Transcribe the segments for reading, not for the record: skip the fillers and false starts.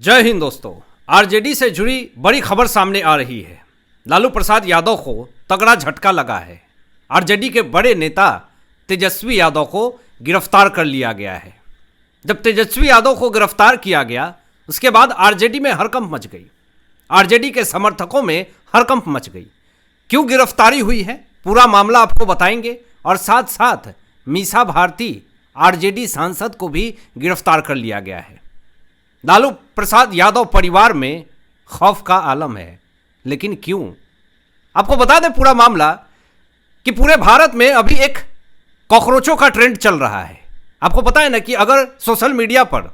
जय हिंद दोस्तों। आरजेडी से जुड़ी बड़ी खबर सामने आ रही है। लालू प्रसाद यादव को तगड़ा झटका लगा है। आरजेडी के बड़े नेता तेजस्वी यादव को गिरफ्तार कर लिया गया है। जब तेजस्वी यादव को गिरफ्तार किया गया उसके बाद आरजेडी में हड़कंप मच गई। आरजेडी के समर्थकों में हड़कंप मच गई। क्यों गिरफ्तारी हुई है पूरा मामला आपको बताएंगे और साथ साथ मीसा भारती आरजेडी सांसद को भी गिरफ्तार कर लिया गया है। लालू प्रसाद यादव परिवार में खौफ का आलम है, लेकिन क्यों? आपको बता दें पूरा मामला कि पूरे भारत में अभी एक कॉकरोचों का ट्रेंड चल रहा है। आपको पता है ना कि अगर सोशल मीडिया पर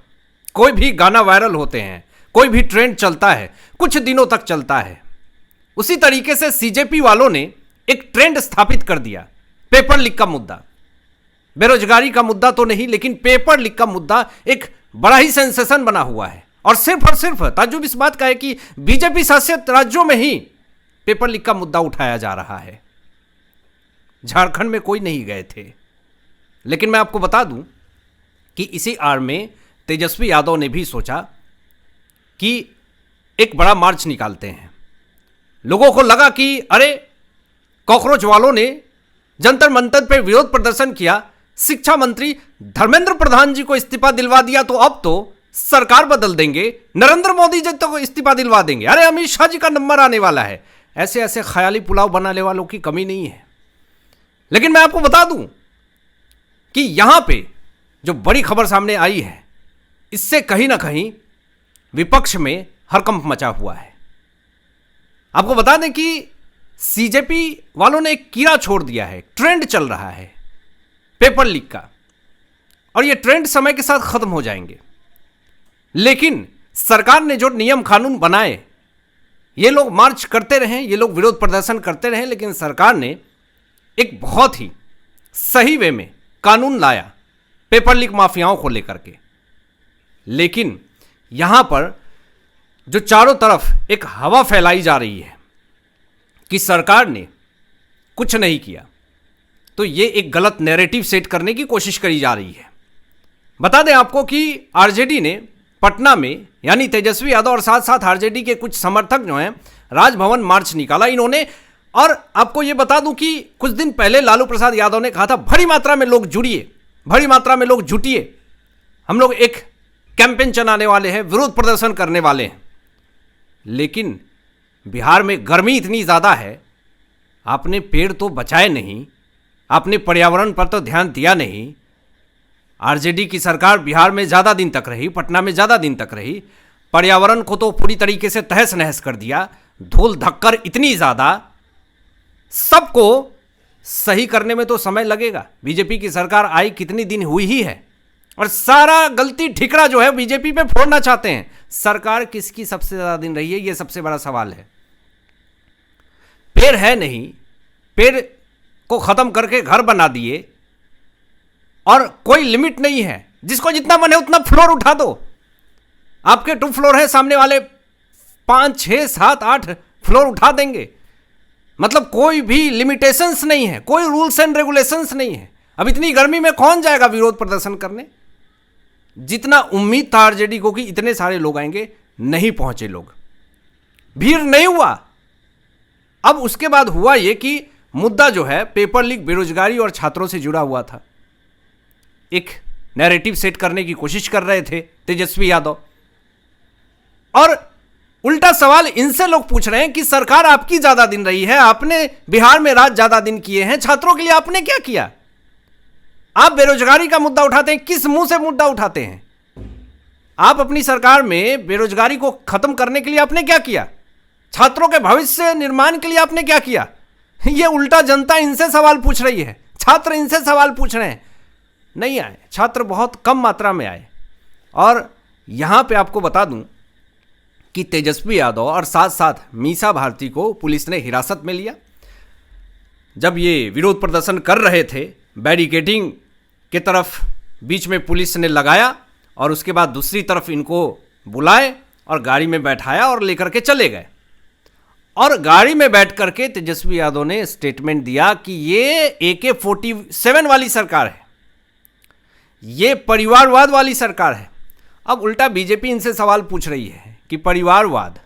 कोई भी गाना वायरल होते हैं, कोई भी ट्रेंड चलता है, कुछ दिनों तक चलता है, उसी तरीके से सीजेपी वालों ने एक ट्रेंड स्थापित कर दिया। पेपर लीक का मुद्दा, बेरोजगारी का मुद्दा तो नहीं, लेकिन पेपर लीक का मुद्दा एक बड़ा ही सेंसेशन बना हुआ है। और सिर्फ ताज्जुब इस बात का है कि बीजेपी शासित राज्यों में ही पेपर लीक का मुद्दा उठाया जा रहा है। झारखंड में कोई नहीं गए थे, लेकिन मैं आपको बता दूं कि इसी आड़ में तेजस्वी यादव ने भी सोचा कि एक बड़ा मार्च निकालते हैं। लोगों को लगा कि अरे कॉकरोच वालों ने जंतर मंतर पर विरोध प्रदर्शन किया, शिक्षा मंत्री धर्मेंद्र प्रधान जी को इस्तीफा दिलवा दिया, तो अब तो सरकार बदल देंगे, नरेंद्र मोदी जी तो इस्तीफा दिलवा देंगे, अरे अमित शाह जी का नंबर आने वाला है। ऐसे ऐसे ख्याली पुलाव बनाने वालों की कमी नहीं है। लेकिन मैं आपको बता दूं कि यहां पे जो बड़ी खबर सामने आई है, इससे कहीं ना कहीं विपक्ष में हड़कंप मचा हुआ है। आपको बता दें कि सीजेपी वालों ने एक कीड़ा छोड़ दिया है। ट्रेंड चल रहा है पेपर लीक का, और ये ट्रेंड समय के साथ खत्म हो जाएंगे। लेकिन सरकार ने जो नियम कानून बनाए, ये लोग मार्च करते रहें, ये लोग विरोध प्रदर्शन करते रहें, लेकिन सरकार ने एक बहुत ही सही वे में कानून लाया पेपर लीक माफियाओं को लेकर के। लेकिन यहां पर जो चारों तरफ एक हवा फैलाई जा रही है कि सरकार ने कुछ नहीं किया, तो ये एक गलत नैरेटिव सेट करने की कोशिश करी जा रही है। बता दें आपको कि आरजेडी ने पटना में, यानी तेजस्वी यादव और साथ साथ आरजेडी के कुछ समर्थक जो हैं, राजभवन मार्च निकाला इन्होंने। और आपको ये बता दूं कि कुछ दिन पहले लालू प्रसाद यादव ने कहा था बड़ी मात्रा में लोग जुड़िए, बड़ी मात्रा में लोग जुटिए, हम लोग एक कैंपेन चलाने वाले हैं, विरोध प्रदर्शन करने वाले हैं। लेकिन बिहार में गर्मी इतनी ज़्यादा है, आपने पेड़ तो बचाए नहीं, आपने पर्यावरण पर तो ध्यान दिया नहीं। आरजेडी की सरकार बिहार में ज़्यादा दिन तक रही, पटना में ज़्यादा दिन तक रही, पर्यावरण को तो पूरी तरीके से तहस नहस कर दिया। धूल धक्कर इतनी ज़्यादा, सबको सही करने में तो समय लगेगा। बीजेपी की सरकार आई कितनी दिन हुई ही है, और सारा गलती ठिकरा जो है बीजेपी पे फोड़ना चाहते हैं। सरकार किसकी सबसे ज़्यादा दिन रही है, ये सबसे बड़ा सवाल है। पेड़ है नहीं, पेड़ को खत्म करके घर बना दिए, और कोई लिमिट नहीं है, जिसको जितना मन है उतना फ्लोर उठा दो। आपके 2 फ्लोर है, सामने वाले 5, 6, 7, 8 फ्लोर उठा देंगे। मतलब कोई भी लिमिटेशंस नहीं है, कोई रूल्स एंड रेगुलेशंस नहीं है। अब इतनी गर्मी में कौन जाएगा विरोध प्रदर्शन करने? जितना उम्मीद था आरजेडी को कि इतने सारे लोग आएंगे, नहीं पहुंचे लोग, भीड़ नहीं हुआ। अब उसके बाद हुआ यह कि मुद्दा जो है पेपर लीक, बेरोजगारी और छात्रों से जुड़ा हुआ था। एक नैरेटिव सेट करने की कोशिश कर रहे थे तेजस्वी यादव, और उल्टा सवाल इनसे लोग पूछ रहे हैं कि सरकार आपकी ज्यादा दिन रही है, आपने बिहार में राज ज्यादा दिन किए हैं, छात्रों के लिए आपने क्या किया? आप बेरोजगारी का मुद्दा उठाते हैं, किस मुंह से मुद्दा उठाते हैं? आप अपनी सरकार में बेरोजगारी को खत्म करने के लिए आपने क्या किया? छात्रों के भविष्य निर्माण के लिए आपने क्या किया? ये उल्टा जनता इनसे सवाल पूछ रही है, छात्र इनसे सवाल पूछ रहे हैं। नहीं आए छात्र, बहुत कम मात्रा में आए। और यहां पे आपको बता दूं कि तेजस्वी यादव और साथ साथ मीसा भारती को पुलिस ने हिरासत में लिया। जब ये विरोध प्रदर्शन कर रहे थे, बैरिकेडिंग के तरफ बीच में पुलिस ने लगाया, और उसके बाद दूसरी तरफ इनको बुलाए और गाड़ी में बैठाया और लेकर के चले गए। और गाड़ी में बैठ करके तेजस्वी यादव ने स्टेटमेंट दिया कि ये AK-47 वाली सरकार है, ये परिवारवाद वाली सरकार है, अब उल्टा बीजेपी इनसे सवाल पूछ रही है कि परिवारवाद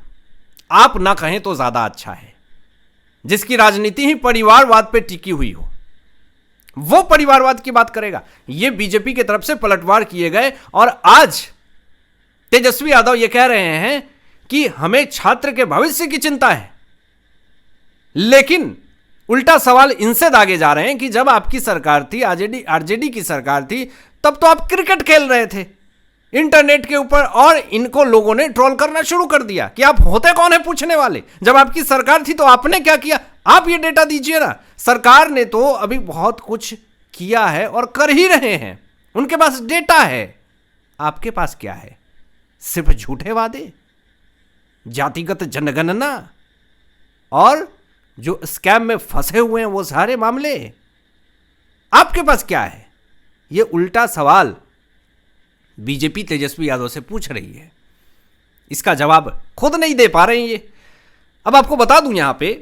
आप ना कहें तो ज्यादा अच्छा है। जिसकी राजनीति ही परिवारवाद पे टिकी हुई हो वो परिवारवाद की बात करेगा। ये बीजेपी की तरफ से पलटवार किए गए और आज तेजस्वी यादव ये कह रहे हैं कि हमें छात्र के भविष्य की चिंता है। लेकिन उल्टा सवाल इनसे दागे जा रहे हैं कि जब आपकी सरकार थी, आरजेडी की सरकार थी, तब तो आप क्रिकेट खेल रहे थे इंटरनेट के ऊपर और इनको लोगों ने ट्रोल करना शुरू कर दिया कि आप होते कौन है पूछने वाले। जब आपकी सरकार थी तो आपने क्या किया, आप ये डेटा दीजिए ना। सरकार ने तो अभी बहुत कुछ किया है और कर ही रहे हैं, उनके पास डेटा है। आपके पास क्या है? सिर्फ झूठे वादे, जातिगत जनगणना और जो स्कैम में फंसे हुए हैं वो सारे मामले। आपके पास क्या है? ये उल्टा सवाल बीजेपी तेजस्वी यादव से पूछ रही है, इसका जवाब खुद नहीं दे पा रहे हैं ये। अब आपको बता दूं यहां पे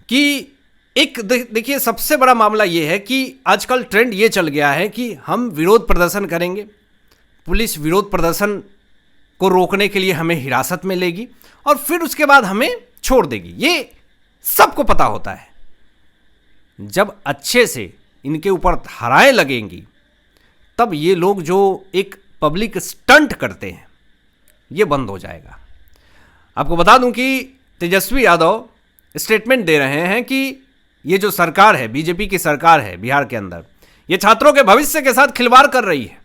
कि एक देखिए सबसे बड़ा मामला ये है कि आजकल ट्रेंड ये चल गया है कि हम विरोध प्रदर्शन करेंगे, पुलिस विरोध प्रदर्शन को रोकने के लिए हमें हिरासत में लेगी और फिर उसके बाद हमें छोड़ देगी। ये सबको पता होता है। जब अच्छे से इनके ऊपर धाराएं लगेंगी तब ये लोग जो एक पब्लिक स्टंट करते हैं ये बंद हो जाएगा। आपको बता दूं कि तेजस्वी यादव स्टेटमेंट दे रहे हैं कि ये जो सरकार है, बीजेपी की सरकार है बिहार के अंदर, ये छात्रों के भविष्य के साथ खिलवाड़ कर रही है।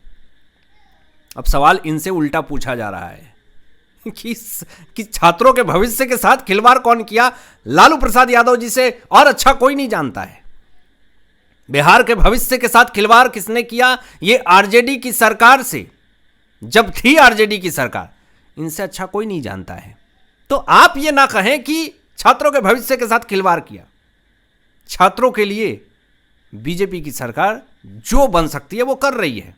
अब सवाल इनसे उल्टा पूछा जा रहा है कि छात्रों के भविष्य के साथ खिलवाड़ कौन किया? लालू प्रसाद यादव जी से और अच्छा कोई नहीं जानता है। बिहार के भविष्य के साथ खिलवाड़ किसने किया? ये आरजेडी की सरकार से, जब थी आरजेडी की सरकार, इनसे अच्छा कोई नहीं जानता है। तो आप ये ना कहें कि छात्रों के भविष्य के साथ खिलवाड़ किया। छात्रों के लिए बीजेपी की सरकार जो बन सकती है वो कर रही है।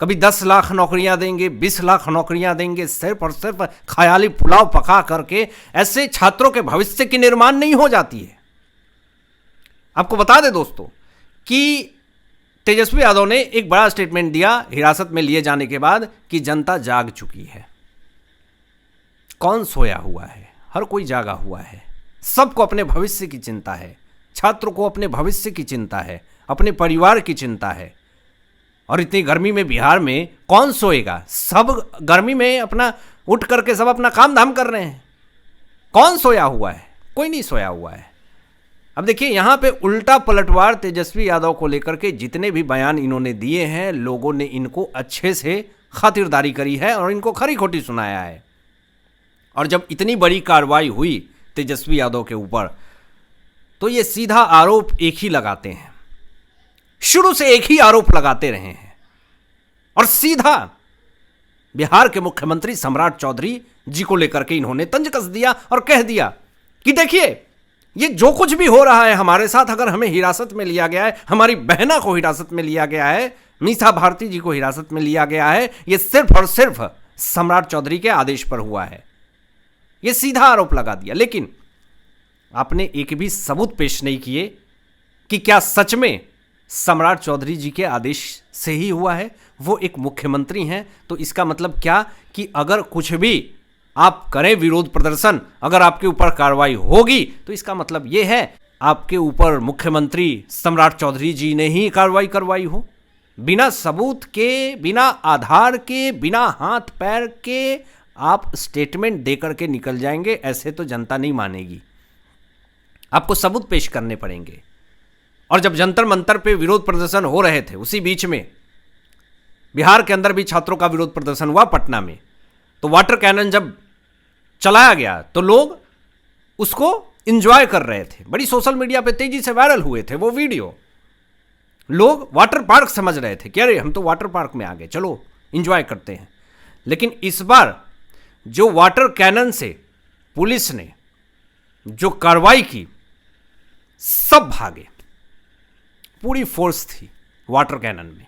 कभी 10 लाख नौकरियां देंगे, 20 लाख नौकरियां देंगे, सिर्फ और सिर्फ ख्याली पुलाव पका करके ऐसे छात्रों के भविष्य की निर्माण नहीं हो जाती है। आपको बता दें दोस्तों कि तेजस्वी यादव ने एक बड़ा स्टेटमेंट दिया हिरासत में लिए जाने के बाद कि जनता जाग चुकी है। कौन सोया हुआ है? हर कोई जागा हुआ है। सबको अपने भविष्य की चिंता है। छात्रों को अपने भविष्य की चिंता है, अपने परिवार की चिंता है। और इतनी गर्मी में बिहार में कौन सोएगा? सब गर्मी में अपना उठ करके सब अपना काम धाम कर रहे हैं। कौन सोया हुआ है? कोई नहीं सोया हुआ है। अब देखिए यहां पे उल्टा पलटवार तेजस्वी यादव को लेकर के जितने भी बयान इन्होंने दिए हैं, लोगों ने इनको अच्छे से खातिरदारी करी है और इनको खरी खोटी सुनाया है। और जब इतनी बड़ी कार्रवाई हुई तेजस्वी यादव के ऊपर तो ये सीधा आरोप एक ही लगाते हैं, शुरू से एक ही आरोप लगाते रहे हैं और सीधा बिहार के मुख्यमंत्री सम्राट चौधरी जी को लेकर के इन्होंने तंज कस दिया और कह दिया कि देखिए ये जो कुछ भी हो रहा है हमारे साथ, अगर हमें हिरासत में लिया गया है, हमारी बहना को हिरासत में लिया गया है, मीसा भारती जी को हिरासत में लिया गया है, ये सिर्फ और सिर्फ सम्राट चौधरी के आदेश पर हुआ है। ये सीधा आरोप लगा दिया। लेकिन आपने एक भी सबूत पेश नहीं किए कि क्या सच में सम्राट चौधरी जी के आदेश से ही हुआ है। वो एक मुख्यमंत्री हैं, तो इसका मतलब क्या कि अगर कुछ भी आप करें विरोध प्रदर्शन, अगर आपके ऊपर कार्रवाई होगी तो इसका मतलब यह है आपके ऊपर मुख्यमंत्री सम्राट चौधरी जी ने ही कार्रवाई करवाई हो। बिना सबूत के, बिना आधार के, बिना हाथ पैर के आप स्टेटमेंट देकर के निकल जाएंगे, ऐसे तो जनता नहीं मानेगी। आपको सबूत पेश करने पड़ेंगे। और जब जंतर मंतर पे विरोध प्रदर्शन हो रहे थे, उसी बीच में बिहार के अंदर भी छात्रों का विरोध प्रदर्शन हुआ पटना में, तो वाटर कैनन जब चलाया गया तो लोग उसको एंजॉय कर रहे थे। बड़ी सोशल मीडिया पे तेजी से वायरल हुए थे वो वीडियो। लोग वाटर पार्क समझ रहे थे कि अरे हम तो वाटर पार्क में आ गए, चलो एंजॉय करते हैं। लेकिन इस बार जो वाटर कैनन से पुलिस ने जो कार्रवाई की, सब भागे, पूरी फोर्स थी वाटर कैनन में।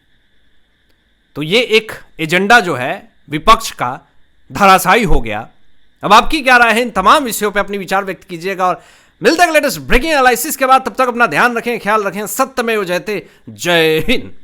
तो ये एक एजेंडा जो है विपक्ष का धराशायी हो गया। अब आपकी क्या राय है? इन तमाम विषयों पे अपनी विचार व्यक्त कीजिएगा और मिलते हैं लेटेस्ट ब्रेकिंग एनालिसिस के बाद। तब तक अपना ध्यान रखें, ख्याल रखें। सत्यमेव जयते। जय हिंद।